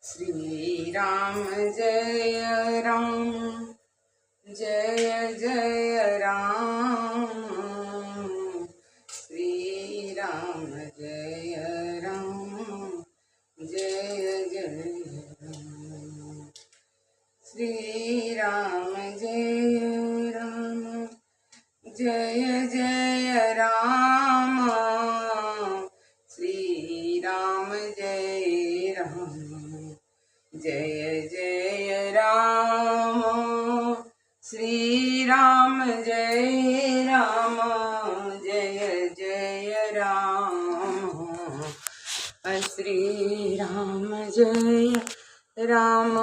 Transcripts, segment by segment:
श्री राम जय राम, जय जय राम। श्री राम जय राम, जय जय राम। श्री राम जय राम, जय जय राम। श्री राम जय राम, जय जय राम। श्री राम जय राम, जय जय राम। श्री राम जय राम,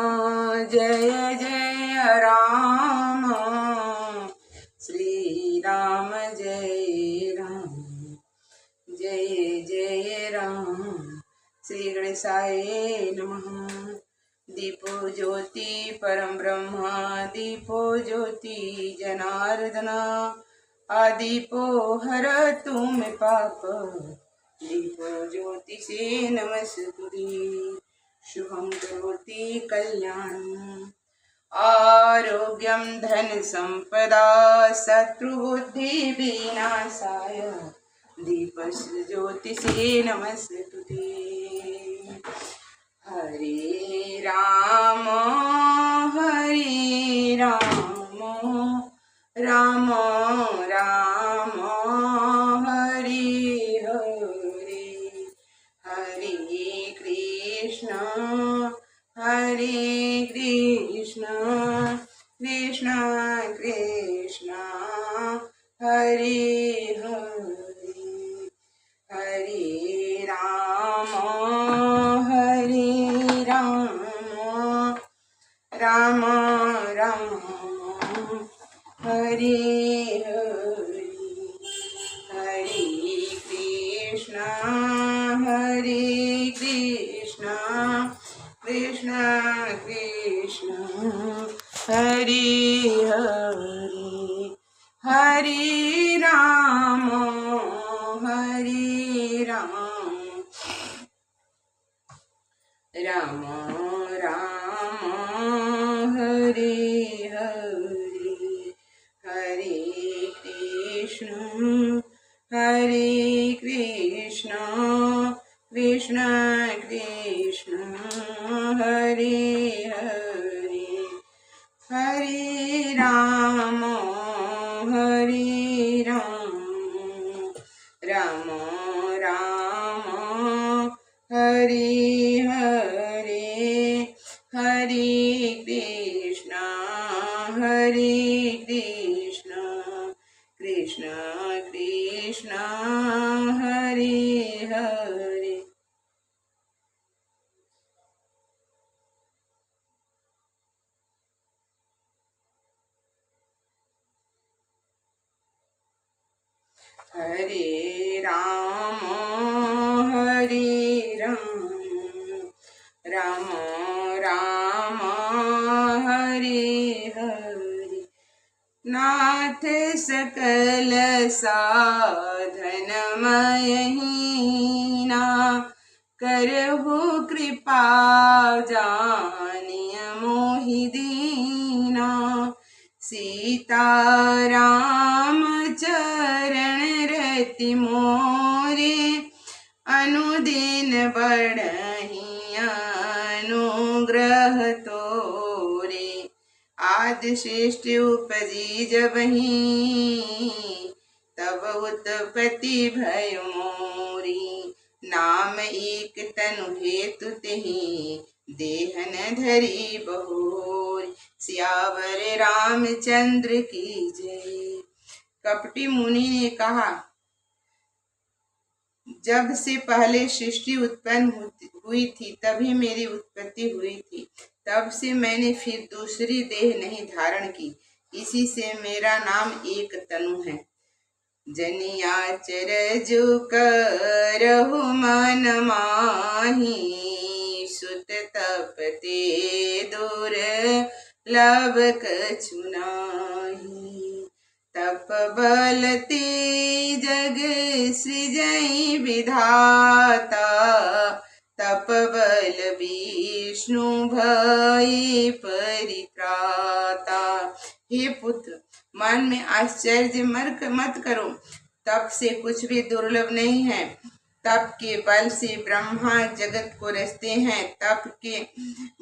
जय जय राम। श्री राम जय राम, जय जय राम। श्री गणेशाय नमः। दीपो ज्योति परम ब्रह्म, दीपो ज्योति जनार्दन, आदीपो हर तुम पाप, दीपो ज्योति से नमस्ते। शुभं करोति कल्याणम्, आरोग्यं धन संपदा, शत्रुबुद्धि विनाशाय, दीपस्य ज्योतिषे नमस्ते। हरे राम हरे राम, राम राम हरे हरे, हरे कृष्ण कृष्ण कृष्ण हरे हरे, हरे राम राम राम हरे हरे, हरे कृष्ण कृष्ण कृष्ण हरे हरे, हरे राम राम राम हरे हरे, हरे कृष्ण कृष्ण कृष्ण हरे हरे, हरे राम राम राम हरे हरे, हरे कृष्ण कृष्ण कृष्ण हरे हरे। हरे राम राम राम हरे हरे। नाथ सकल साधन महीना, करहु कृपा जानिय मोहि दीना। सीताराम चरण रति मोरे, अनुदिन बढ़हि अनुग्रह तोरे। आदि सृष्टि उपजी जबहि, तब उत्पत्ति भय मोरी। नाम एक तनु हेतु तेहि, देहन धरी बहुरी। सियावर रामचंद्र की जय। कपटी मुनि ने कहा, जब से पहले सृष्टि उत्पन्न हुई थी तभी मेरी उत्पत्ति हुई थी। तब से मैंने फिर दूसरी देह नहीं धारण की, इसी से मेरा नाम एक तनु है। जनियाचर जो करहु मन माही, सुत तपते दूर लब कछु नाही। तप बल ते जग सृजई विधाता, तप बल विष विष्णु भये परित्राता। हे पुत्र, मन में आश्चर्य मत करो, तप से कुछ भी दुर्लभ नहीं है। तप के बल से ब्रह्मा जगत को रचते हैं, तप के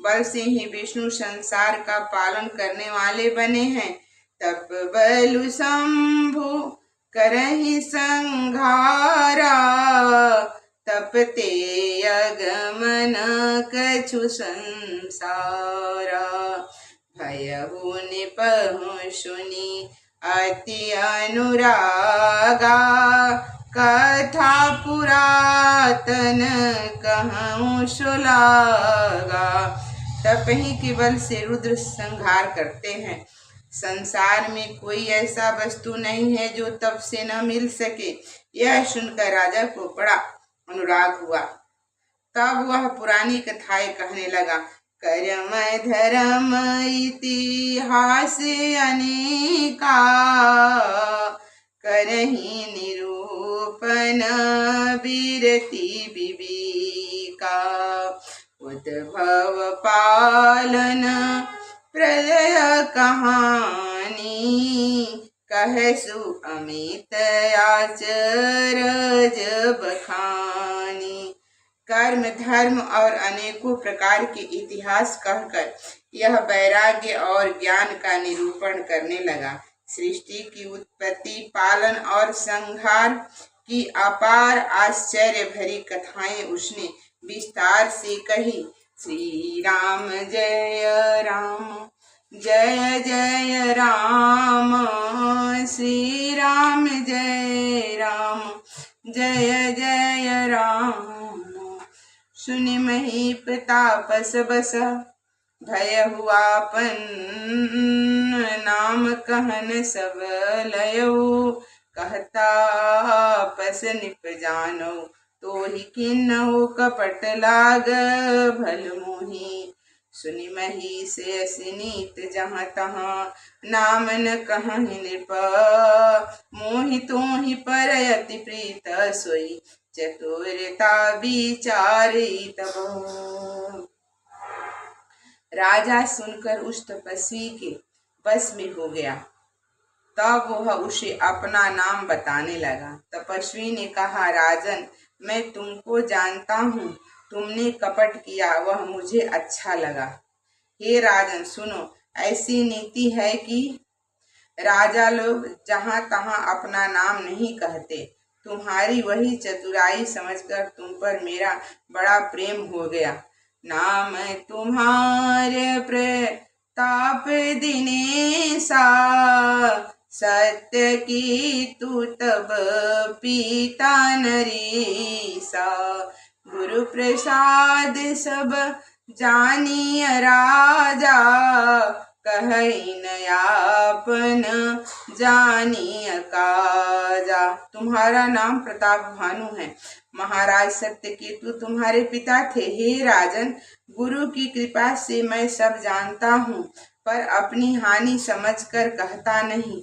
बल से ही विष्णु संसार का पालन करने वाले बने हैं। तप बलु शंभु करहि संघारा, तपते अगमन कछु संसारा। भयहु निपहु सुनी अति अनुरागा, कथा पुरातन कहूँ सुलागा। तप ही के बल से रुद्र संहार करते हैं। संसार में कोई ऐसा वस्तु नहीं है जो तप से न मिल सके। यह सुनकर राजा को बड़ा अनुराग हुआ। तब वह पुरानी कथाएं कहने लगा। कर्म धर्म इतिहास अनेका, करहि निरूपण बीरति विवेका। उद्भव पालन प्रलय कहानी, कहसु अमित आचरज बखानी। कर्म धर्म और अनेकों प्रकार के इतिहास कहकर यह वैराग्य और ज्ञान का निरूपण करने लगा। सृष्टि की उत्पत्ति, पालन और संहार की अपार आश्चर्य भरी कथाएं उसने विस्तार से कही। श्री राम जय राम, जय जय राम। श्री राम जय राम, जय जय राम। सुनि महीपताप बस, भय हुआ आपन नाम कहन सब लयऊ। कहता पस निप जानो, तो ही किन्नहु कपट लाग भल मोही। सुनि मही से असिनीत जहाँ तहाँ, नाम न कहहि नृप। मोहि तोहि पर अति प्रीत सोई, चतुरता विचारी तब। राजा सुनकर उस तपस्वी के बस में हो गया। तब वह उसे अपना नाम बताने लगा। तपस्वी ने कहा, राजन, मैं तुमको जानता हूँ। तुमने कपट किया, वह मुझे अच्छा लगा। हे राजन, सुनो, ऐसी नीति है कि राजा लोग जहाँ तहाँ अपना नाम नहीं कहते। तुम्हारी वही चतुराई समझकर तुम पर मेरा बड़ा प्रेम हो गया। नाम तुम्हारे प्रताप दिनेशा, सत्य की तू तब पीता नरेशा। गुरु प्रसाद सब जानिय राजा, कहई न आपन जानिय काजा। तुम्हारा नाम प्रताप भानु है। महाराज सत्यकेतु तुम्हारे पिता थे। हे राजन, गुरु की कृपा से मैं सब जानता हूँ, पर अपनी हानि समझकर कहता नहीं।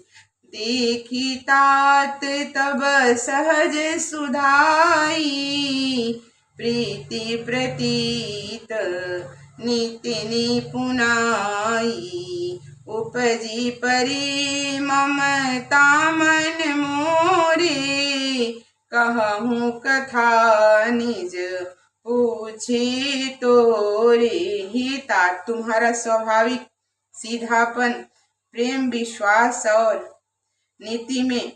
देखी तात तब सहज सुधाई, प्रीति प्रतीत नित्य निपुनाई। उपजी परी ममता मन मोरे, कहूँ कथा निज पूछे तोरे। ही तात, तुम्हारा स्वाभाविक सीधापन, प्रेम, विश्वास और नीति में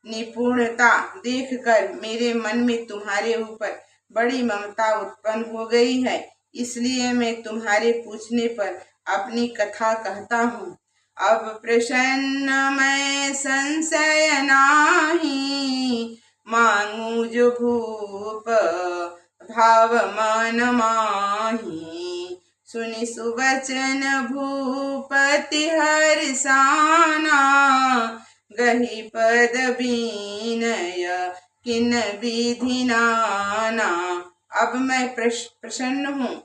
निपुणता देखकर मेरे मन में तुम्हारे ऊपर बड़ी ममता उत्पन्न हो गई है। इसलिए मैं तुम्हारे पूछने पर अपनी कथा कहता हूँ। अब प्रसन्न मैं संशय नाही, मांगू जो भूप भाव मन माही। सुनि सुवचन भूपति हर्षाना, गही पद बीनय किन विधि नाना। अब मैं प्रसन्न हूँ,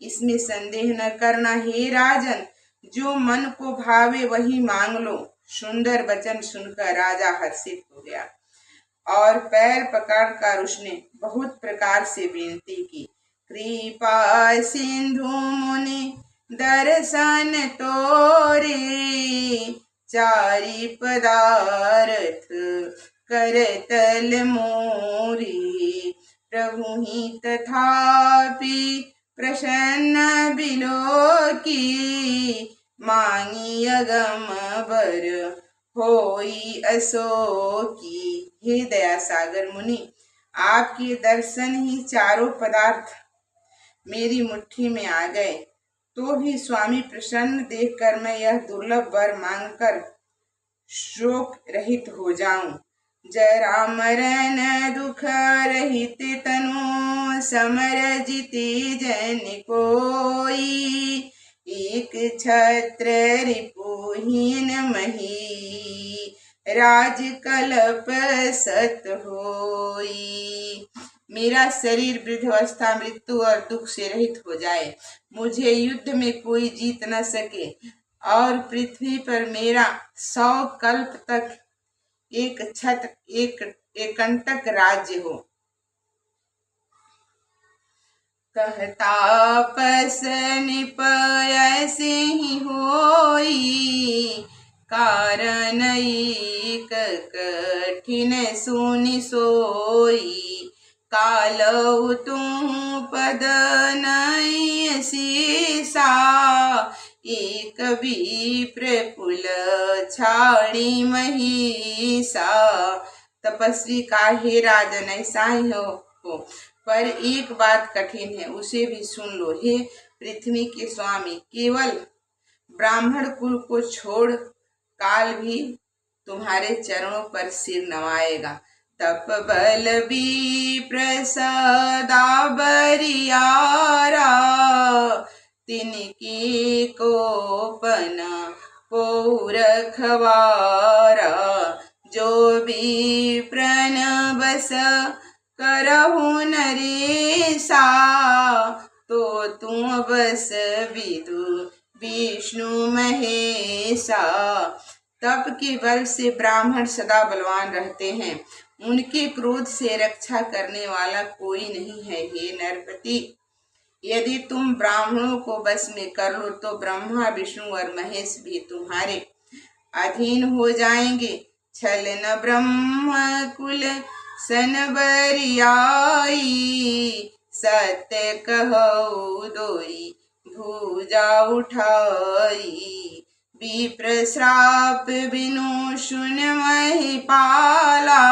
इसमें संदेह न करना। हे राजन, जो मन को भावे वही मांग लो। सुंदर वचन सुनकर राजा हर्षित हो गया और पैर पकड़कर उसने बहुत प्रकार से विनती की। कृपा सिंधु मुनि दर्शन तोरे, चारि पदार्थ करतल मोरे। प्रभु ही तथापि प्रसन्न बिलोकी, मांगी अगम बर होई अशोकी। हे दया सागर मुनि, आपके दर्शन ही चारों पदार्थ मेरी मुट्ठी में आ गए, तो भी स्वामी प्रसन्न देखकर मैं यह दुर्लभ वर मांगकर शोक रहित हो जाऊं। जरा मरण दुख रहित तनु, समर जीते जन कोई। एक छत्र रिपुहीन मही, राज कल्प सत होई। मेरा शरीर वृद्धावस्था, मृत्यु और दुख से रहित हो जाए, मुझे युद्ध में कोई जीत न सके, और पृथ्वी पर मेरा 100 कल्प तक एक छत्र एकंटक राज्य हो। कहतापस निप ऐसे ही होई, कारण एक कठिन सुनि सोई। कालौ तुम पद नई सीसा, एक विप्र कुल छाड़ी महिषा। तपस्वी का हे राजन ऐसा ही हो, पर एक बात कठिन है, उसे भी सुन लो। हे पृथ्वी के स्वामी, केवल ब्राह्मण कुल को छोड़ काल भी तुम्हारे चरणों पर सिर नवाएगा। तप बल विप्र सदा बरियारा, तिनके कोपन को रखवारा। जो विप्रन बस करहु नरेसा, तो तुम बस विदु विष्णु महेशा। तप के बल से ब्राह्मण सदा बलवान रहते हैं, उनके क्रोध से रक्षा करने वाला कोई नहीं है। हे नरपति, यदि तुम ब्राह्मणों को बस में कर लो, तो ब्रह्मा विष्णु और महेश भी तुम्हारे अधीन हो जाएंगे। छल न ब्रह्म कुल सन बरियाई, सत्य कहौ दोई भुजा उठाई। विप्र श्राप बिनु सुन महिपाला,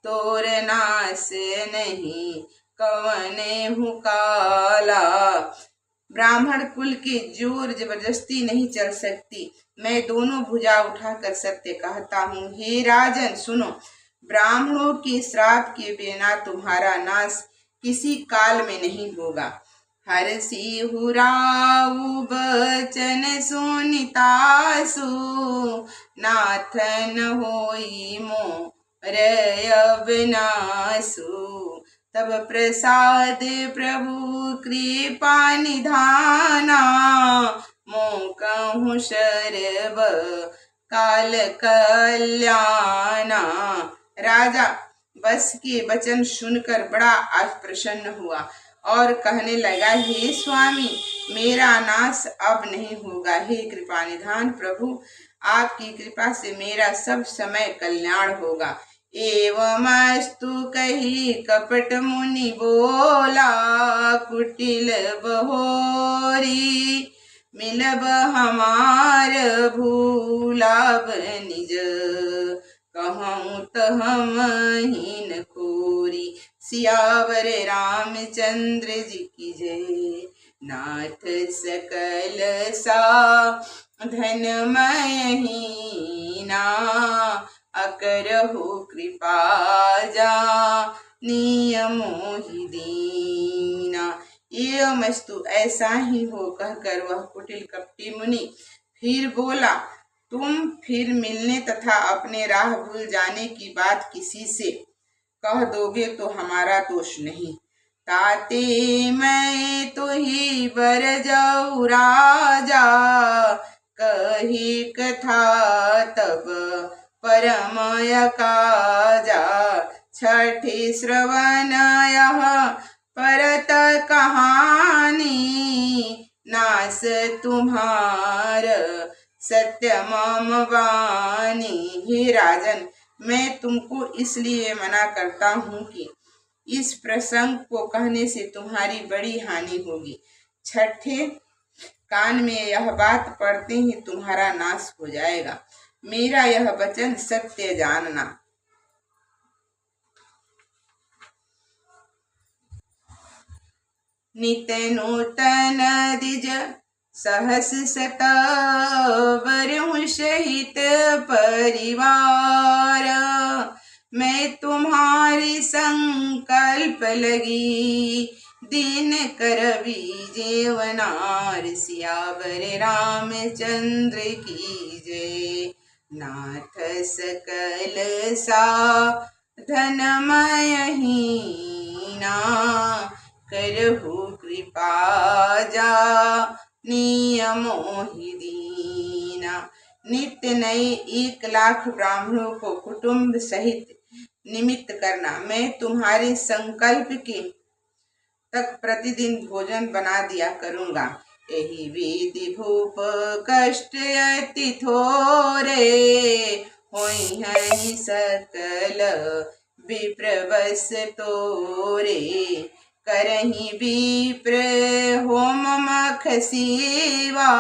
तोर नाश नहीं कवने हुकाला। ब्राह्मण कुल की जोर जबरदस्ती नहीं चल सकती, मैं दोनों भुजा उठाकर सत्य कहता हूँ। हे राजन सुनो, ब्राह्मणों के श्राप के बिना तुम्हारा नाश किसी काल में नहीं होगा। हरसी हुराऊ बचन सुनितासु, नाथन होई मोर अविनाशु। तब प्रसाद प्रभु कृपा निधाना, मोकहु सर्व काल कल्याणा। राजा बस के वचन सुनकर बड़ा आज प्रसन्न हुआ और कहने लगा, हे स्वामी, मेरा नाश अब नहीं होगा। हे कृपा निधान प्रभु, आपकी कृपा से मेरा सब समय कल्याण होगा। एवमस्तु कही कपट मुनि बोला, कुटिल बहोरी मिलब हमार भूलाब निज। कहूँ त हम हीन खोरी, सियावर रामचंद्र जी की जय। नाथ सकल साधनमय हीना, अकरहु कृपा जा नियमोहि दीना। एवमस्तु ऐसा ही हो कहकर वह कुटिल कपटी मुनि फिर बोला, तुम फिर मिलने तथा अपने राह भूल जाने की बात किसी से कह दोगे तो हमारा दोष नहीं। ताते मैं तो ही बर जाऊ राजा, कही कथा तब परमय काजा। छठी श्रवण यह परत कहानी नास तुम्हार सत्य मम वाणी। हे राजन, मैं तुमको इसलिए मना करता हूँ कि इस प्रसंग को कहने से तुम्हारी बड़ी हानि होगी। छठे कान में यह बात पड़ते ही तुम्हारा नाश हो जाएगा। मेरा यह वचन सत्य जानना। नित्य नूतन द्विज सहस शत वरु सहित परिवार। मैं तुम्हारी संकल्प लगी दिन कर विजेवनार। सियावर रामचंद्र की जय। नाथ सकल साधनमय हीना करहु कृपा जा नियमोहि दीना। नित्य नए 1,00,000 ब्राह्मणों को कुटुंब सहित निमित्त करना। मैं तुम्हारे संकल्प के तक प्रतिदिन भोजन बना दिया करूंगा। यही विधि भूप कष्ट अति थोरे होई है सकल विप्र बस तोरे। करही विप्र होम मख सेवा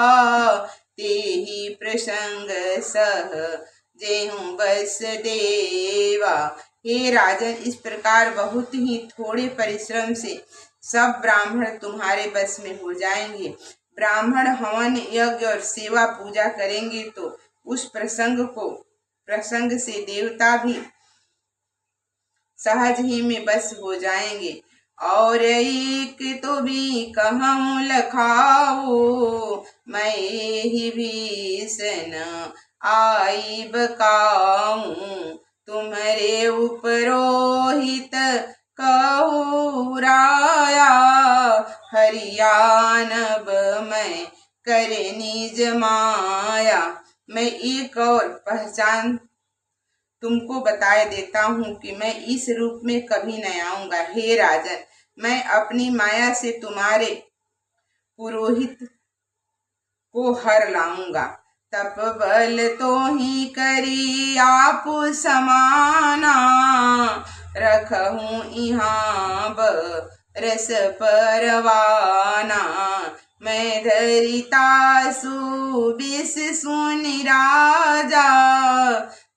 तेहि प्रसंग सह जेहूं बस देवा। हे राजन, इस प्रकार बहुत ही थोड़े परिश्रम से सब ब्राह्मण तुम्हारे बस में हो जाएंगे। ब्राह्मण हवन यज्ञ और सेवा पूजा करेंगे तो उस प्रसंग से देवता भी सहज ही में बस हो जाएंगे। और एक तो भी कहूँ लखाओ मैं ही भीषण आई बकाऊं। तुम्हारे उपरोहित कहूराया हरियाणब मैं करे निज माया। मैं एक और पहचान तुमको बताए देता हूँ कि मैं इस रूप में कभी न आऊंगा। हे राजन, मैं अपनी माया से तुम्हारे पुरोहित को हर लाऊंगा। तप बल तो ही करी आप समाना रखूं यहाँ रस परवाना। मैं धरिता सुबिस सुनि राजा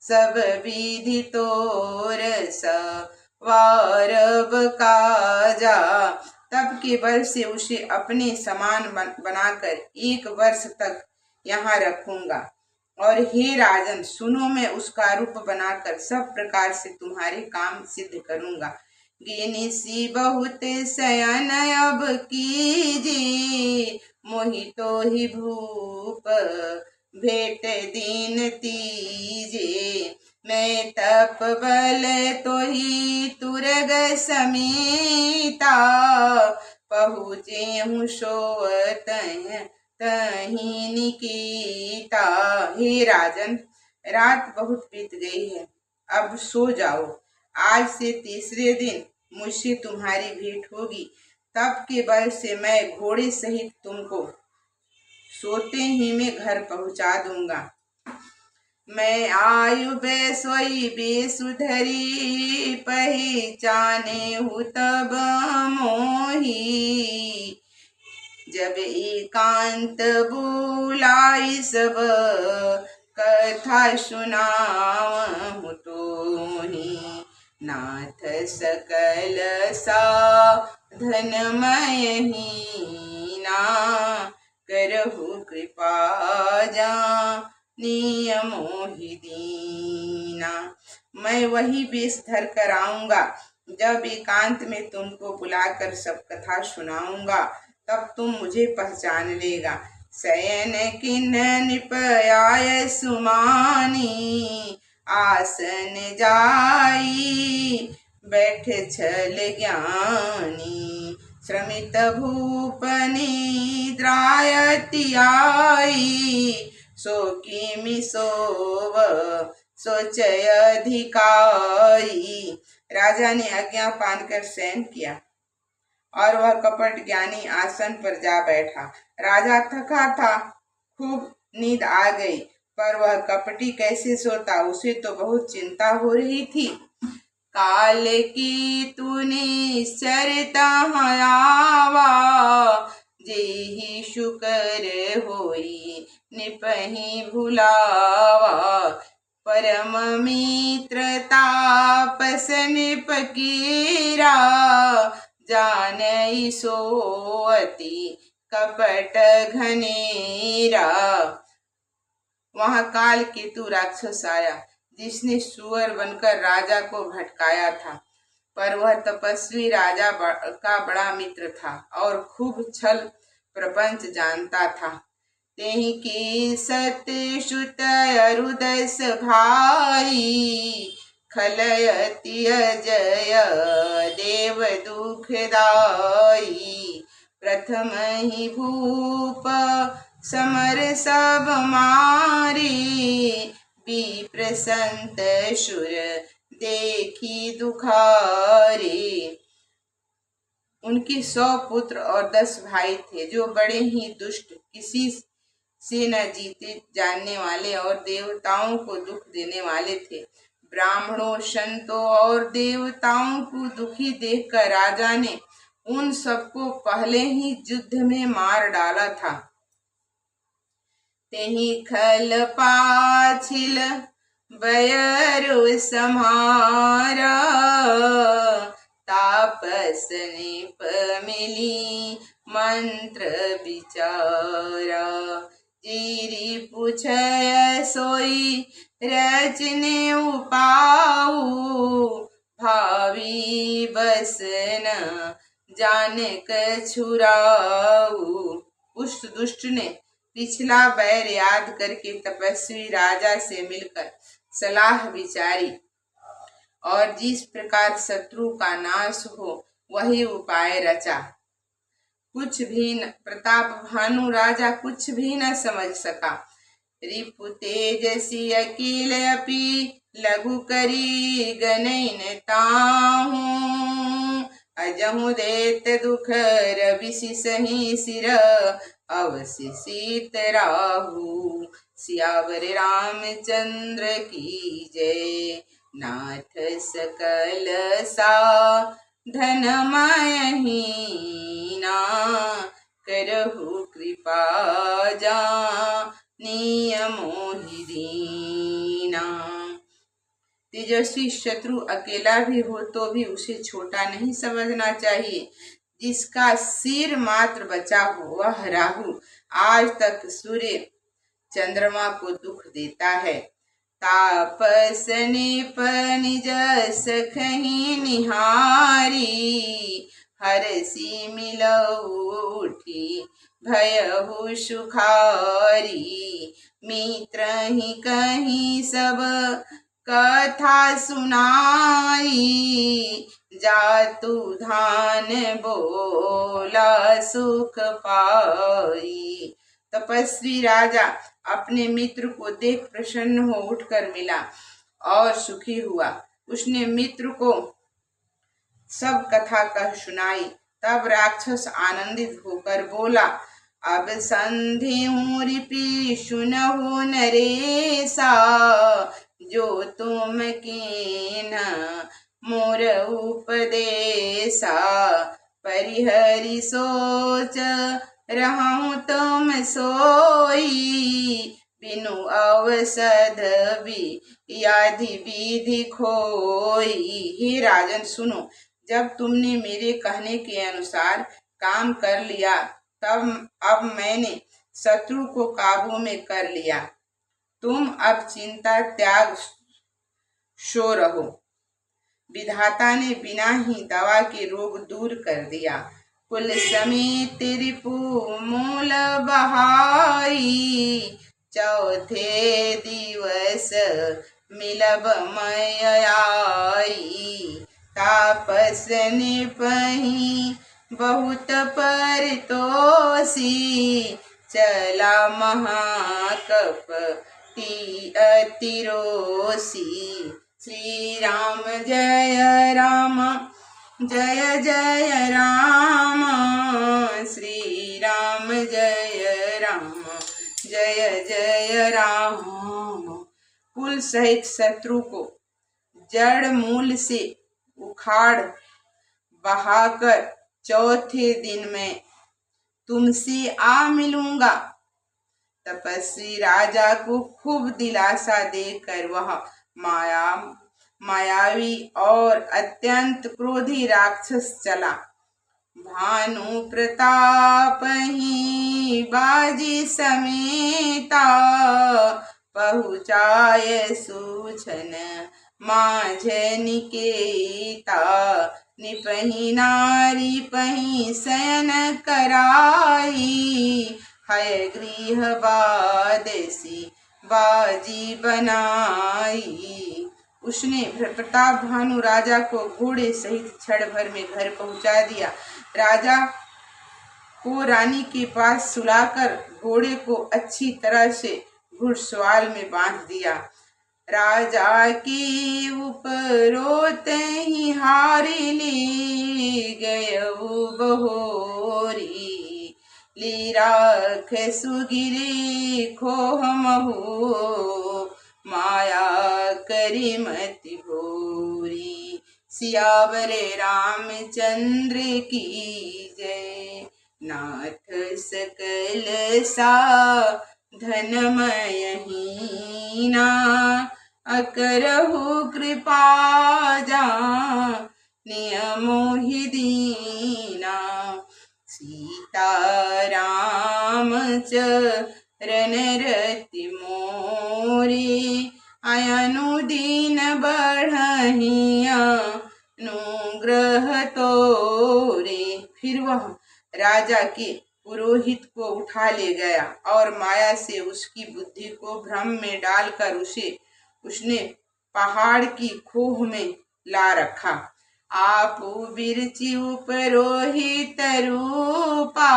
सब विधि तोर सवारब काजा। तब के बल से उसे अपने समान बनाकर 1 वर्ष तक यहाँ रखूंगा। और हे राजन सुनो, मैं उसका रूप बनाकर सब प्रकार से तुम्हारे काम सिद्ध करूंगा। गिनी सी बहुत शयन अब कीजे मोहि तो ही भूप भेट दिन तीजे। मैं तप बल तो ही तुरग समीता पहुँचे हूँ सोवत तही निकीता। हे राजन, रात बहुत बीत गई है, अब सो जाओ। आज से तीसरे दिन मुझसे तुम्हारी भेंट होगी। तप के बल से मैं घोड़े सहित तुमको सोते ही में घर पहुंचा दूंगा। मैं आयु बेसोई बेसुधरी पहचाने हूँ तब मोही। जब एकांत बुलाई सब कथा सुनावहु तोहि। नाथ सकल साधनमय हीना करहु कृपा जानियमोहि दीना। मैं वही वेश धर कर आऊंगा जब एकांत में तुमको बुलाकर सब कथा सुनाऊंगा, तब तुम मुझे पहचान लेगा। शयन किन्न निपयाय सुमानी आसन जाई बैठ छल ज्ञानी। श्रमित भूप निद्रायति आई सो किमि सोव सोचय अधिकारी। राजा ने आज्ञा पालकर शयन किया और वह कपट ज्ञानी आसन पर जा बैठा। राजा थका था, खूब नींद आ गई, पर वह कपटी कैसे सोता, उसे तो बहुत चिंता हो रही थी। काल की तूने सरता आवा, जेहि शुकर होई निपहि भुलावा। परम मित्रता पसन पकीरा, जानई सोअति कपट घनेरा। वहां काल केतु राक्षस आया, जिसने सुअर बनकर राजा को भटकाया था, पर वह तपस्वी राजा का बड़ा मित्र था और खूब छल प्रपंच जानता था। तेहि की सत्य सुत अरुदस भाई, खलयति अजय देव दुखदाई। प्रथम ही भूप समर सब मारी, विप्र संत शुर देखी दुखारी। उनके 100 पुत्र और 10 भाई थे, जो बड़े ही दुष्ट, किसी से न जीते जानने वाले और देवताओं को दुख देने वाले थे। ब्राह्मणों, संतों और देवताओं को दुखी देखकर राजा ने उन सबको पहले ही युद्ध में मार डाला था। तेहि खल पाछिल बयरु समारा, तापस निप मिली मंत्र विचारा। जीरी पूछय सोई रचने उपाऊ, भावी बसन जानक छुराऊ। उस दुष्ट ने पिछला बैर याद करके तपस्वी राजा से मिलकर सलाह विचारी और जिस प्रकार शत्रु का नाश हो वही उपाय रचा। कुछ भी न प्रताप भानु राजा कुछ भी न समझ सका। रिपु तेजसी अकील अपि लघु करी गनैन ताहू, अजहु देत दुख रवि सही सिर अवसि सीत राहु। सियावर रामचंद्र की जय, नाथ सकल साधन महीना, करहु कृपा जानिय मोहि दीना। तेजस्वी शत्रु अकेला भी हो तो भी उसे छोटा नहीं समझना चाहिए। जिसका सिर मात्र बचा हो वह राहु आज तक सूर्य चंद्रमा को दुख देता है। तापस निप निज सखहि निहारी, हरसि मिलऊ उठी भयहु सुखारी। मित्र ही कहीं सब कथा सुनाई, जातु धान बोला सुख पाई। तपस्वी राजा अपने मित्र को देख प्रसन्न हो उठकर मिला और सुखी हुआ। उसने मित्र को सब कथा कह सुनाई। तब राक्षस आनंदित होकर बोला, अब संधिहूँ रिपि सुनहु नरेसा, जो तुम कीन मोर उपदेशा। परिहरि सोच रहूं तुम सोई, बिनु अवसद व्याधि विधि खोई। हे राजन सुनो, जब तुमने मेरे कहने के अनुसार काम कर लिया तब अब मैंने शत्रु को काबू में कर लिया। तुम अब चिंता त्याग सो रहो। विधाता ने बिना ही दवा के रोग दूर कर दिया। कुल समेत रिपु मूल बहाई, चौथे दिवस मिलब मैं आई। तापस निपहि बहुत परितोषी, चला महाकपटी अतिरोषी। श्री राम जय राम, जय जय राम श्री राम, जय राम जय जय राम। कुल सहित शत्रु को जड़ मूल से उखाड़ बहाकर चौथे दिन मैं तुमसे आ मिलूंगा। तपस्वी राजा को खूब दिलासा देकर वह मायावी और अत्यंत क्रोधी राक्षस चला। भानु प्रताप ही बाजी समेता, पहुँचाए सूचन माझ निकेता। निपहि नारी पहि शयन कराई, है गृह बादसी बाजी बनाई। उसने प्रताप भानु राजा को घोड़े सहित क्षण भर में घर पहुंचा दिया। राजा को रानी के पास सुलाकर घोड़े को अच्छी तरह से घुड़सवार में बांध दिया। राजा की उपरोत ही हारी ले गय बहोरी, ली राख सुगिरी खोह महू, माया करी मति भोरी। सियावर रामचंद्र की जय, नाथ सकल धनमय हीना, अकरहु कृपा नियमोहि दीना। सीता राम चरण रति मोरी, अनुदीन बढ़हि अनुग्रह तोरे। फिर वह राजा के पुरोहित को उठा ले गया और माया से उसकी बुद्धि को भ्रम में डालकर उसने पहाड़ की खोह में ला रखा। आपु बिरचि उपरोहित रूपा,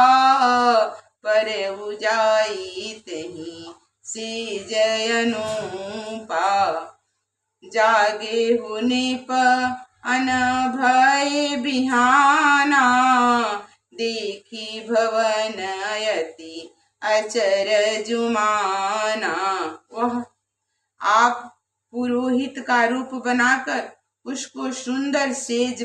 पर उजाई तही से जयनुपा। जागे होने पर अनभय बिहाना, देखी भवन यति अचर जुमाना। वह आप पुरोहित का रूप बनाकर उसको सुंदर सेज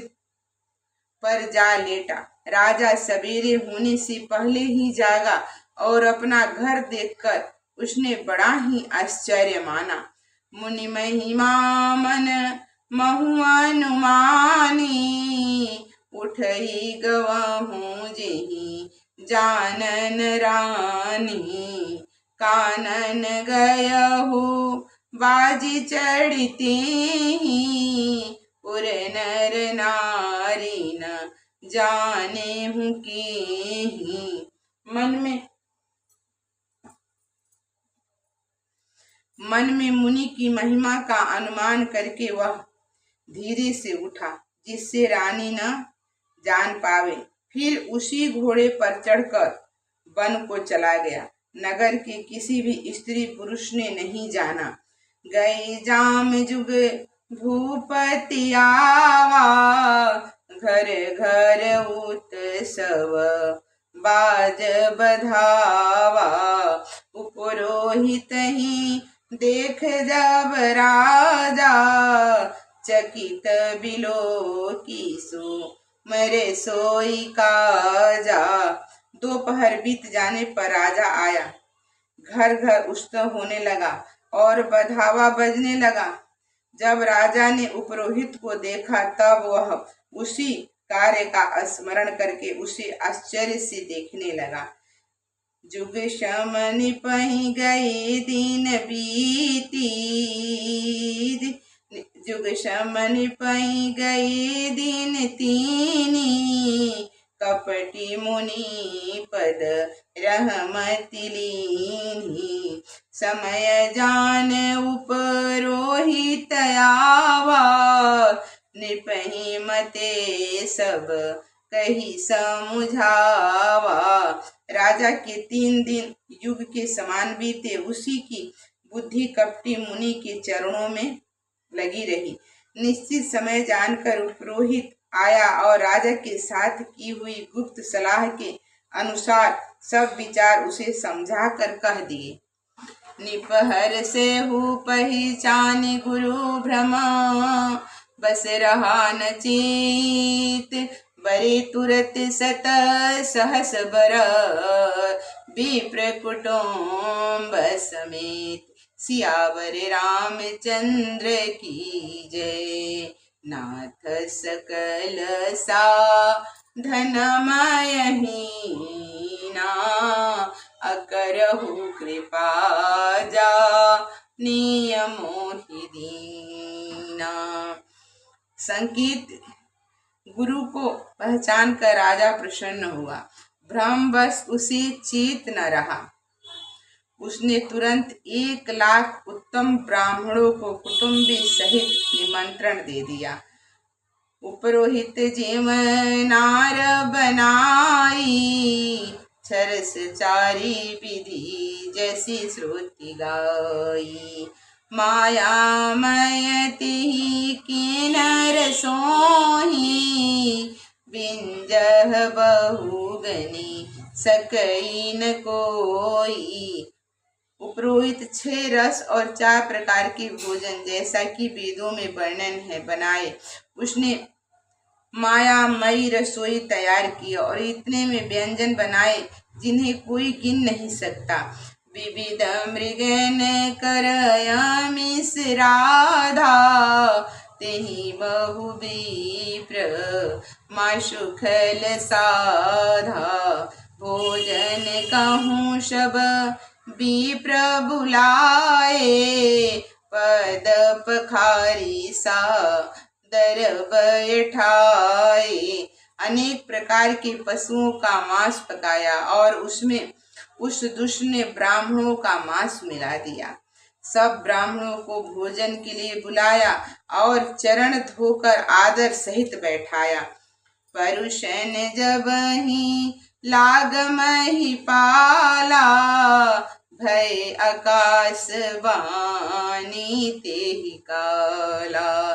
पर जा लेटा। राजा सवेरे होने से पहले ही जागा और अपना घर देखकर उसने बड़ा ही आश्चर्य माना। मुनि महिमा मन महु अनुमानी, उठई गवहूँ जेहि जानन रानी। कानन गयहु बाजी चढ़ते ही, पुर नर नारी न जाने हूँ के। मन में मुनि की महिमा का अनुमान करके वह धीरे से उठा, जिससे रानी न जान पावे। फिर उसी घोड़े पर चढ़कर वन को चला गया। नगर के किसी भी स्त्री पुरुष ने नहीं जाना। गई जाम जुग भूपति आवा, घर घर उत्सव बाज बधावा। उपरोहित ही देख जब राजा, चकित बिलो की सो मरे सोई काजा। दोपहर बीत जाने पर राजा आया। घर घर उत्सव होने लगा और बधावा बजने लगा। जब राजा ने उपरोहित को देखा तब वह उसी कार्य का स्मरण करके उसे आश्चर्य से देखने लगा। जुग शमनि पहि गई दिन बीती, जुग शमनि पहि गई दिन तीनी। कपटी मुनि पद रहमति लीनी, समय जान उपरोहित आवा। निपहि मते सब कही समुझावा। राजा के 3 दिन युग के समान बीते। उसी की बुद्धि कपटी मुनि के चरणों में लगी रही। निश्चित समय जानकर पुरोहित आया और राजा के साथ की हुई गुप्त सलाह के अनुसार सब विचार उसे समझा कर कह दिए। निपहर से हु पहचानी गुरु भ्रमा, बस रहा न चीत, बरे तुरत सत सहस बर, विप्र कुटुम्ब समेत, सियावर रामचंद्र की जय। नाथ सकल साधनमय हीना, अकरहु कृपा जा नियमोहि दीना। संकेत गुरु को पहचान कर राजा प्रसन्न हुआ। भ्रमवश उसे चेत न रहा। उसने तुरंत 1,00,000 उत्तम ब्राह्मणों को कुटुंबी सहित निमंत्रण दे दिया। उपरोहित जिम नार बनाई, छरस चारी विधि जैसी श्रुति गाई। मायामय तिहि किन्नर सोही, बिंजह बहुगनी सकई न कोई। उपरोहित 6 रस और 4 प्रकार के भोजन जैसा कि वेदों में वर्णन है बनाए। उसने मायामयी रसोई तैयार की और इतने में व्यंजन बनाए जिन्हें कोई गिन नहीं सकता। विविध मृगन करयामिस राधा, तेहि बहु विप्र माशुखल साधा। भोजन कहूँ सब विप्र बुलाए, पद पखारी सा दर बैठाए। अनेक प्रकार के पशुओं का मांस पकाया और उसमें उस दुष्ट ने ब्राह्मणों का मांस मिला दिया। सब ब्राह्मणों को भोजन के लिए बुलाया और चरण धोकर आदर सहित बैठाया। परुषन जब ही लाग मही पाला, भय आकाश वाणी तेहि काला।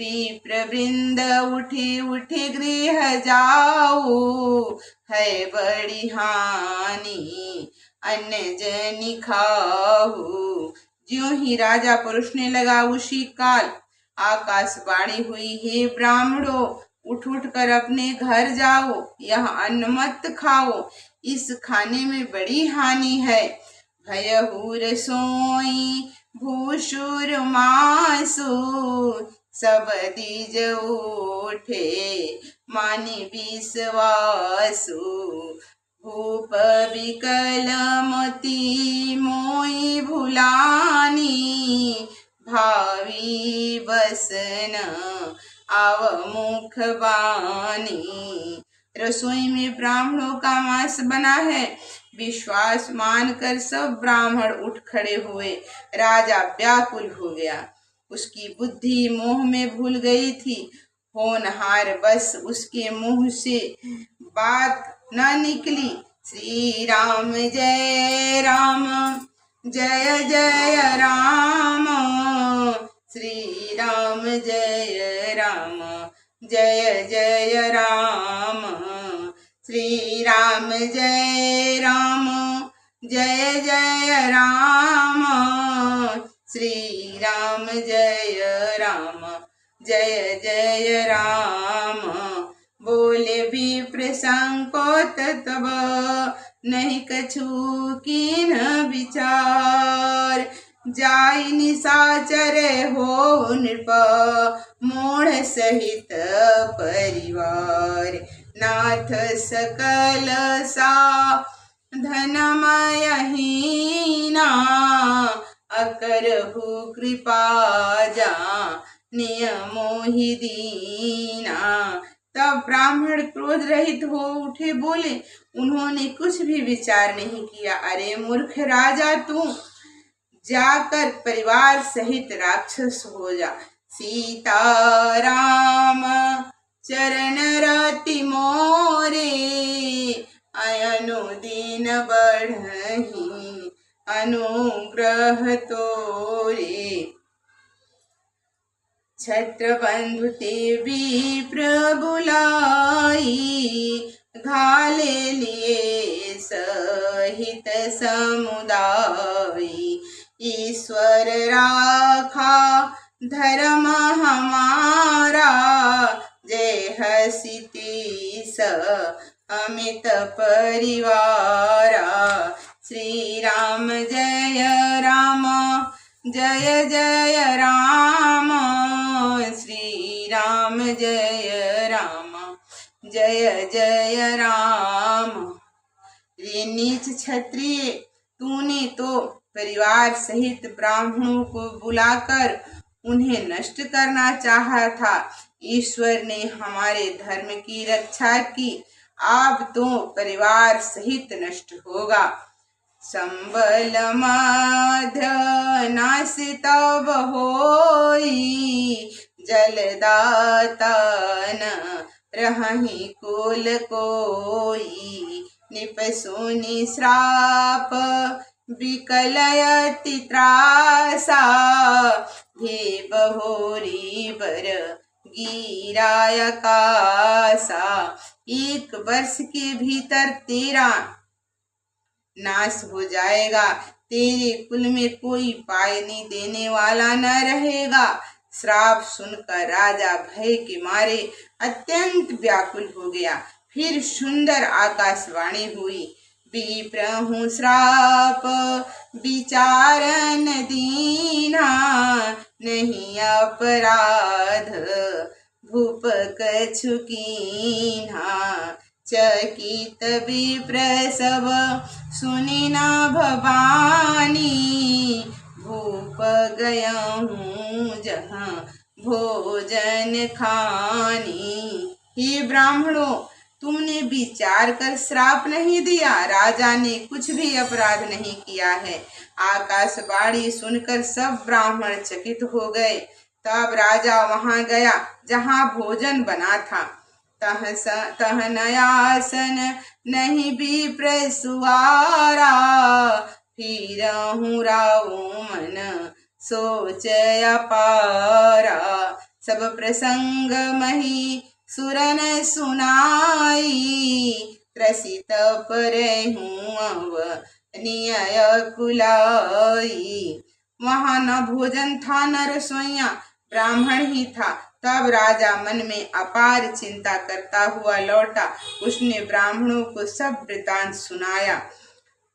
विप्र वृंद उठे उठे गृह जाऊ, है बड़ी हानि अन्य जनि खाऊ। ज्यों ही राजा परोसने लगा उसी काल आकाशवाणी हुई, हे ब्राह्मणों, उठ उठ कर अपने घर जाओ, यह अन्न मत खाओ, इस खाने में बड़ी हानि है। भयहु रसोई भूषुर मासु, सब दीज उठे मानि विश्वासु। भूप विकल मोती मोई भुलानी, भावी बसन आव मुख बानी। रसोई में ब्राह्मणों का मांस बना है। विश्वास मानकर सब ब्राह्मण उठ खड़े हुए। राजा व्याकुल हो गया। उसकी बुद्धि मोह में भूल गई थी। होनहार बस उसके मुंह से बात न निकली। श्री राम जय राम, जय जय राम। श्री राम जय राम, जय जय राम। श्री राम जय राम, जय जय राम। श्री राम जय राम, जय जय राम। बोले विप्र संकोत तब, नहीं कछु कीन विचार। जाई निशाचर हो नृप, मूढ़ सहित परिवार। नाथ सकल साधनमय हीना, अकरहु कृपा जा नियमोहि दीना। तब ब्राह्मण क्रोध रहित हो उठे, बोले। उन्होंने कुछ भी विचार नहीं किया। अरे मूर्ख राजा, तू जाकर परिवार सहित राक्षस हो जा। सीताराम चरण रति मोरे, अनुदिन बढ़हि अनुग्रह तोरे। छत्रबंधु ते विप्र बुलाई, घाले लिए सहित समुदाय। ईश्वर राखा धर्म हमारा, जय हसीति स अमित परिवारा। श्री राम जय राम, जय जय राम, श्री राम जय राम, जय जय राम। रे नीच क्षत्रिय, तूने तो परिवार सहित ब्राह्मणों को बुलाकर उन्हें नष्ट करना चाहा था। ईश्वर ने हमारे धर्म की रक्षा की, अब तो परिवार सहित नष्ट होगा। संबल मध्य नाश तब होई, जलदाता न रहहि कुल कोई। निपसुनि श्राप विकलयति त्रासा, हे बहोरी बर गिराय कासा। एक वर्ष के भीतर तेरा नाश हो जाएगा, तेरे कुल में कोई पायनी देने वाला न रहेगा। श्राप सुनकर राजा भय के मारे अत्यंत व्याकुल हो गया। फिर सुंदर आकाशवाणी हुई, विप्रहु श्राप विचारन दीना, नहीं अपराध भूप कछु कीन्हा। चकित विप्र सब सुनि न भवानी, भूप गयहूँ जहाँ भोजन खानी। हे ब्राह्मणों, तुमने विचार कर श्राप नहीं दिया, राजा ने कुछ भी अपराध नहीं किया है। आकाशवाणी सुनकर सब ब्राह्मण चकित हो गए। तब राजा वहां गया जहां भोजन बना था। तह नयासन नहीं विप्र सुवारा, फिरहु राउ मन सोच अपारा। सब प्रसंग मही सुरन सुनाई, त्रसित परहूँ अव निय कुलाई। वहां न भोजन था न रसोइया, ब्राह्मण ही था। तब राजा मन में अपार चिंता करता हुआ लौटा। उसने ब्राह्मणों को सब वृतांत सुनाया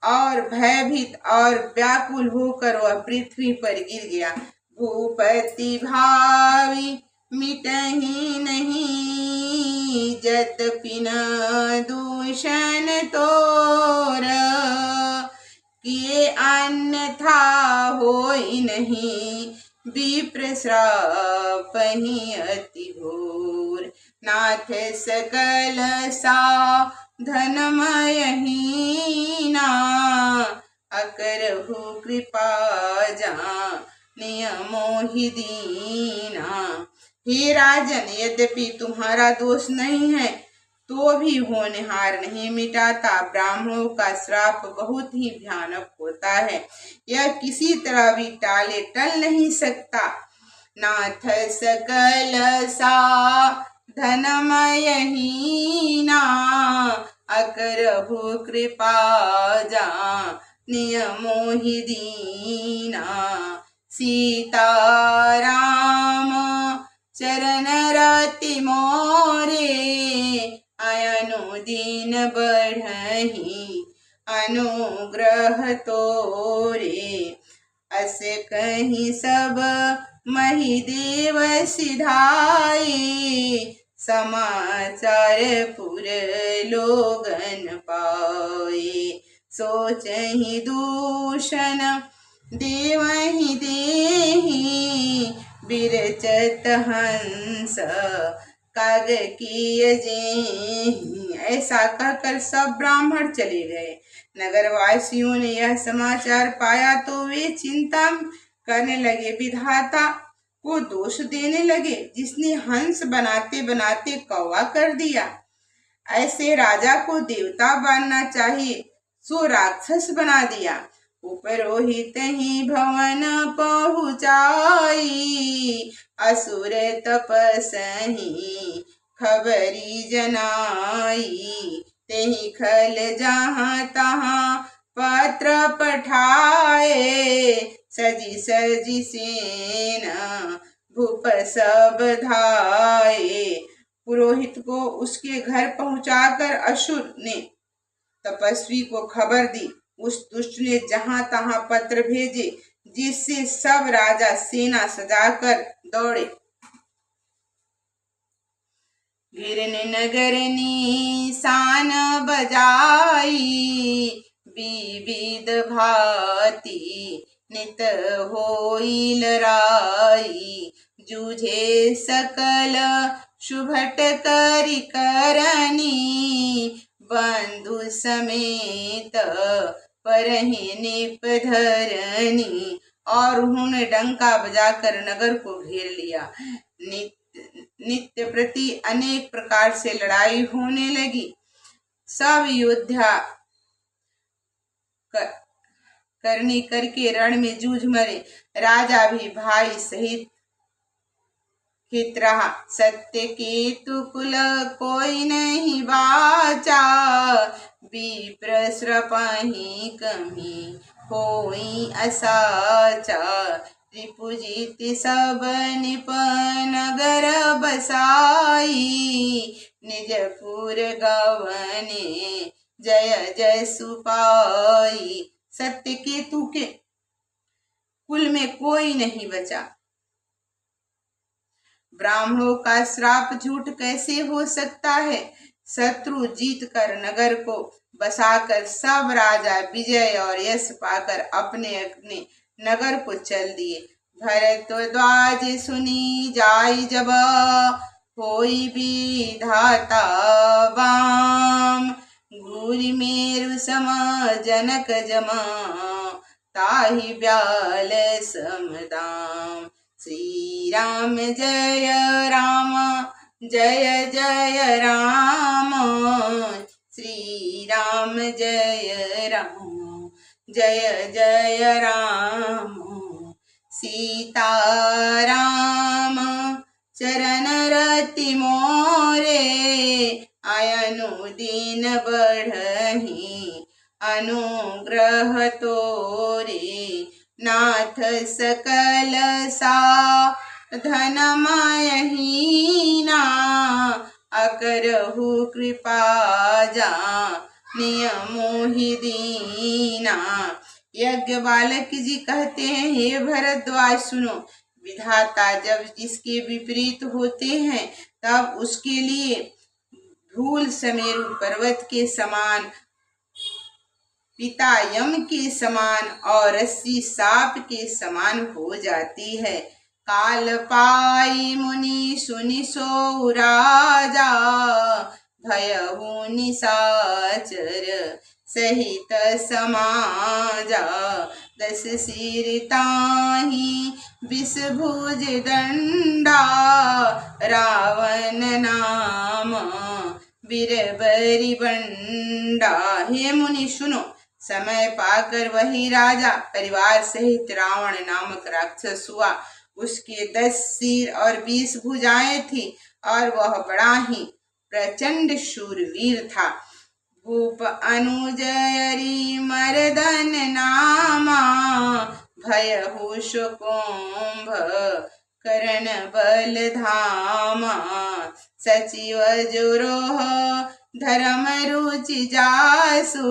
और भयभीत और व्याकुल होकर वह पृथ्वी पर गिर गया। भूपति भावी मिटहि नहीं, यद्यपि न दूषण तोर, किए अन्यथा होई नहीं, विप्र श्रापहि अति घोर। नाथ सकल साधनमय हीना, अकरहु कृपा जानिय ही दीना। हे राजन, यद्यपि तुम्हारा दोष नहीं है तो भी होनहार नहीं मिटाता। ब्राह्मणों का श्राप बहुत ही भयानक होता है, यह किसी तरह भी टाले टल नहीं सकता। नाथ सकल साधनमय हीना, अकरहु कृपा जानिय मोहि दीना। सीताराम चरण रति मोरे, अनुदीन बढ़हि अनुग्रह तोरे। अस कहीं सब मही देव सिधाई, समाचार पुर लोगन पाए। सोचहि दूषण देवहि देहि, बिरचत हंस काग किय जेहि। ऐसा कहकर सब ब्राह्मण चले गए। नगरवासियों ने यह समाचार पाया तो वे चिंता करने लगे, विधाता को दोष देने लगे जिसने हंस बनाते बनाते कौवा कर दिया। ऐसे राजा को देवता बनना चाहिए, सो राक्षस बना दिया। उपरोहित ही भवन पहुँचाई, असुर तपसही खबरी जनाई। तेहि खल जहाँ तहाँ पत्र पठाए, सजी सजी सेना भूप सब धाये। पुरोहित को उसके घर पहुंचाकर असुर ने तपस्वी को खबर दी। उस दुष्ट ने जहां तहां पत्र भेजे, जिससे सब राजा सेना सजाकर दौड़े। गिरने नगर निशान बजाई, विविध भांति नित होई लड़ाई। जूझे सकल शुभट करि करनी, बंधु समेत परहि निप धरनी। और उन्होंने डंका बजाकर नगर को घेर लिया। नित्य प्रति अनेक प्रकार से लड़ाई होने लगी। सब योद्धा करनी करके रण में जूझ मरे। राजा भी भाई सहित हित रहा। सत्य केतु कुल कोई नहीं बाचा, विप्र श्रपहि कमी होई असाचा। रिपुजित सब निप नगर बसाई, निजपुर गवने जय जय सुपाई। सत्य केतु के कुल में कोई नहीं बचा। ब्राह्मणों का श्राप झूठ कैसे हो सकता है। शत्रु जीत कर नगर को बसाकर सब राजा विजय और यश पाकर अपने अपने नगर को चल दिए। भरद्वाज सुनी जाई जब, होई विधाता वाम। घूरि मेरु सम जनक जमा, ताहि ब्याल समदाम। श्री राम जय राम जय जय राम, श्री राम जय राम जय जय राम। सीता राम चरण रति मोरे, अनुदिन बढ़हि अनुग्रह तोरे। नाथ सकल साधनमय हीना, अकरहु कृपा जानियमोहि दीना। यज्ञ बालक जी कहते हैं, हे भरद्वाज सुनो, विधाता जब जिसके विपरीत होते हैं तब उसके लिए धूल समेरु पर्वत के समान, पिता यम के समान और रस्सी सांप के समान हो जाती है। काल पाई मुनि सुनि सो राजा, भयहु निशाचर सहित समाजा। 10 सिर ताहि विष भुज दंडा, रावण नाम बीरबरी बंडा। हे मुनि सुनो, समय पाकर वही राजा परिवार सहित रावण नामक राक्षस हुआ। उसके 10 सिर और 20 भुजाएं थी और वह बड़ा ही प्रचंड शूरवीर था। भूप अनुजयरी मर्दन नामा, भयहु शुकुंभ करण बल धामा। सचिव जुरोह धर्म रुचि जासु,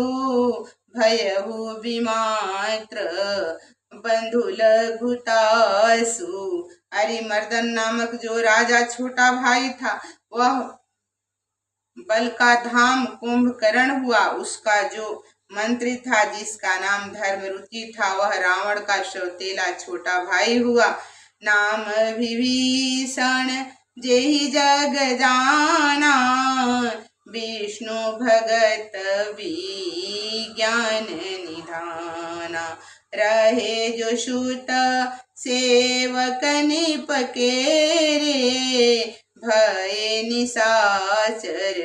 भयहु विमात्र बंधु लघुतासु। अरिमर्दन नामक जो राजा छोटा भाई था, वह बल का धाम कुंभकर्ण हुआ। उसका जो मंत्री था, जिसका नाम धर्म रुचि था, वह रावण का सौतेला छोटा भाई हुआ। नाम विभीषण जेहि जग जाना, विष्णु भगत विज्ञान निधाना। रहे जो सूत सेवक निपकेरे, भय निशाचर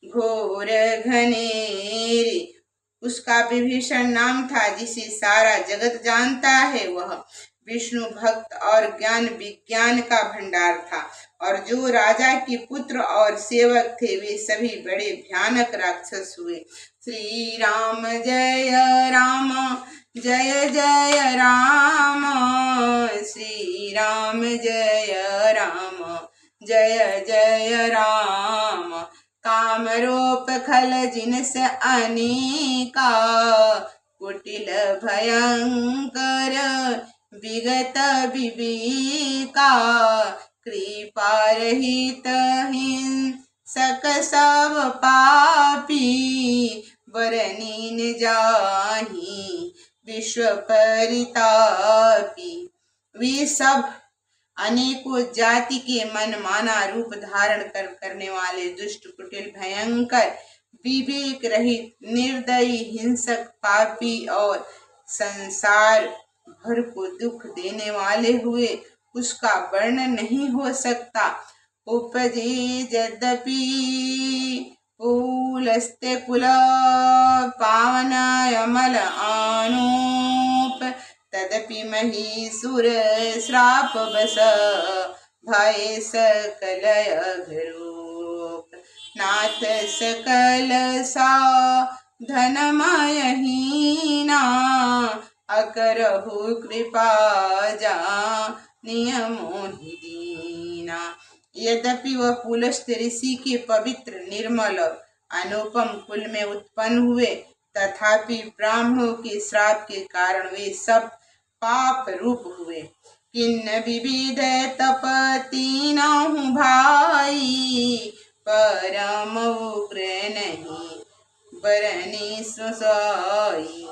घोर घनेरे। उसका विभीषण नाम था, जिसे सारा जगत जानता है। वह विष्णु भक्त और ज्ञान विज्ञान का भंडार था। और जो राजा के पुत्र और सेवक थे वे सभी बड़े भयानक राक्षस हुए। श्री राम जय राम जय जय राम, श्री राम जय राम जय जय राम। कामरूप खल जिनस अनेका, कुटिल भयंकर विगत विवेका। कृपा रहित हिंसक सब पापी, बरनीन जाहि विश्व परितापी। वे सब अनेकों जाति के मनमाना रूप धारण करने वाले दुष्ट, कुटिल, भयंकर, विवेक रहित, निर्दयी, हिंसक, पापी और संसार भर को दुख देने वाले हुए। उसका वर्णन नहीं हो सकता। उपजे यद्यपि पुलस्त्य कुल पावन अमल आनूप, तदपि महीसुर श्राप बस भय सकल अघरूप। नाथ सकल साधनमय हीना, अकरहु कृपा जानिय मोहि दीना। यद्यपि वह पुलस्त्य ऋषि के पवित्र, निर्मल और अनुपम कुल में उत्पन्न हुए, तथापि ब्राह्मणों के श्राप के कारण वे सब पाप रूप हुए। किन्न विविध तप तीनहु भाई, परम उग्र नहीं बरनी सुसाई।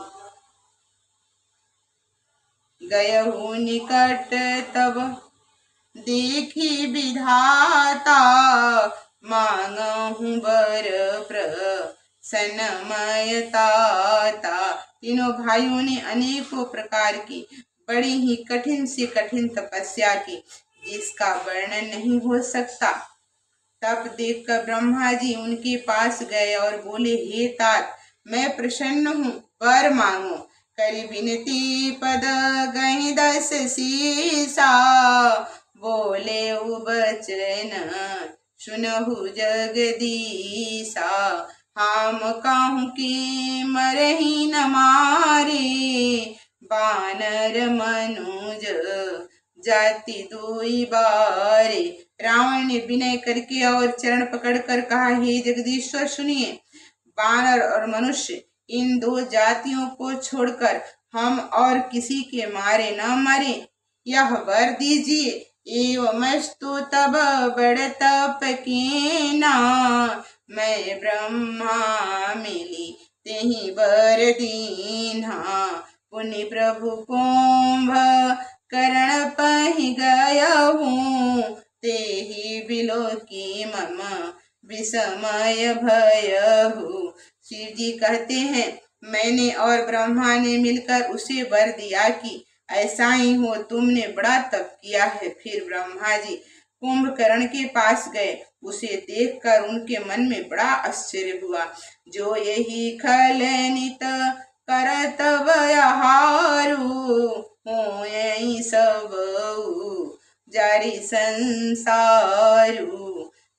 गयहु निकट तब देखी विधाता, मांगहु बर प्रसन्नमय ताता। तीनों भाइयों ने अनेकों प्रकार की बड़ी ही कठिन से कठिन तपस्या की, जिसका वर्णन नहीं हो सकता। तब देखकर ब्रह्मा जी उनके पास गए और बोले, हे तात, मैं प्रसन्न हूँ, वर मांगो। करी विनती पद गहि 10 शीसा, बोले उबचन सुनहु जगदीसा। हम कहूँ कि मरहि न मारे, बानर मनुज जाति दुई बारे। रावण ने विनय करके और चरण पकड़कर कहा, हे जगदीश्वर सुनिए, बानर और मनुष्य इन 2 जातियों को छोड़कर हम और किसी के मारे न मरे, यह वर दीजिए। एवमस्तु तब बड़ तप कीना, मैं ब्रह्मा मिली तेहि वर दीन्हा। पुनि प्रभु कुंभ करण पहि गयहूँ, तेहि बिलोकी मम विस्मय भयहु। शिव जी कहते हैं, मैंने और ब्रह्मा ने मिलकर उसे वर दिया कि ऐसा ही हो, तुमने बड़ा तप किया है। फिर ब्रह्मा जी कुंभकर्ण के पास गए। उसे देखकर उनके मन में बड़ा आश्चर्य हुआ। जो यही खल नित करत व्यवहारु, हो यही सब जारी संसारु।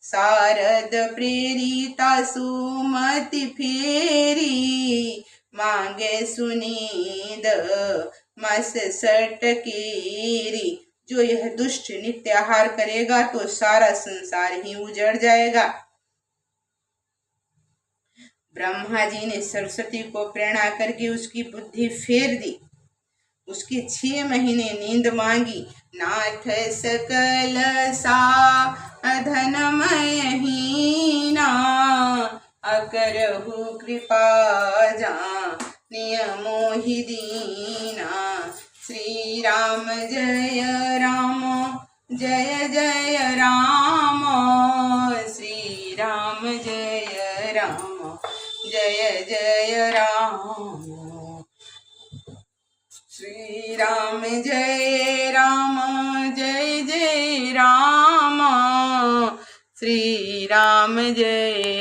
शारद प्रेरिता सुमति फेरी, मांगे सुनीद मस सटकेरी। जो यह दुष्ट नित्य आहार करेगा तो सारा संसार ही उजड़ जाएगा। ब्रह्मा जी ने सरस्वती को प्रेरणा करके उसकी बुद्धि फेर दी। उसके 6 महीने नींद मांगी। नाथ सकल साधनमय हीना, अकरहु कृपा जानिय मोहि दीना। श्री राम जय राम जय जय राम, श्री राम जय राम जय जय राम। श्री राम जय राम जय जय राम, श्री राम जय